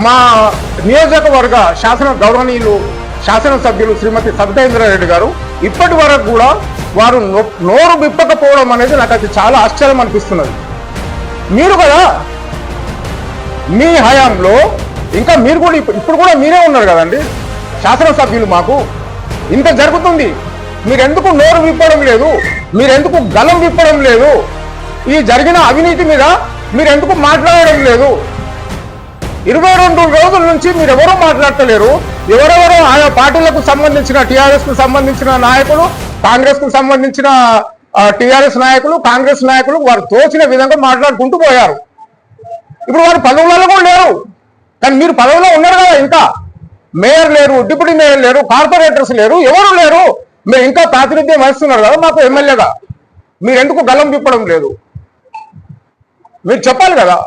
మా నియోజకవర్గ గౌరవనీయులు శాసనసభ్యులు శ్రీమతి సబితాఇంద్రారెడ్డి గారు ఇప్పటి వరకు కూడా వారు నోరు విప్పకపోవడం అనేది నాకు అది చాలా ఆశ్చర్యం అనిపిస్తున్నది. మీరు కదా మీ హయాంలో ఇంకా మీరు కూడా ఇప్పుడు కూడా మీరే ఉన్నారు కదండి శాసనసభ్యులు. మాకు ఇంత జరుగుతుంది, మీరెందుకు నోరు విప్పడం లేదు? మీరెందుకు గలం విప్పడం లేదు? ఈ జరిగిన అవినీతి మీద మీరెందుకు మాట్లాడడం లేదు? 22 రోజుల నుంచి మీరెవరూ మాట్లాడతలేరు. ఎవరెవరో ఆయా పార్టీలకు సంబంధించిన టీఆర్ఎస్ కు సంబంధించిన నాయకులు, కాంగ్రెస్ కు సంబంధించిన టీఆర్ఎస్ నాయకులు, కాంగ్రెస్ నాయకులు వారు తోచిన విధంగా మాట్లాడుకుంటూ పోయారు. ఇప్పుడు వారు పదవులలో కూడా లేరు, కానీ మీరు పదవిలో ఉన్నారు కదా. ఇంకా మేయర్ లేరు, డిప్యూటీ మేయర్ లేరు, కార్పొరేటర్స్ లేరు, ఎవరు లేరు. మీరు ఇంకా ప్రాతినిధ్యం వహిస్తున్నారు కదా మాకు ఎమ్మెల్యేగా. మీరు ఎందుకు గలం విప్పడం లేదు? మీరు చెప్పాలి కదా.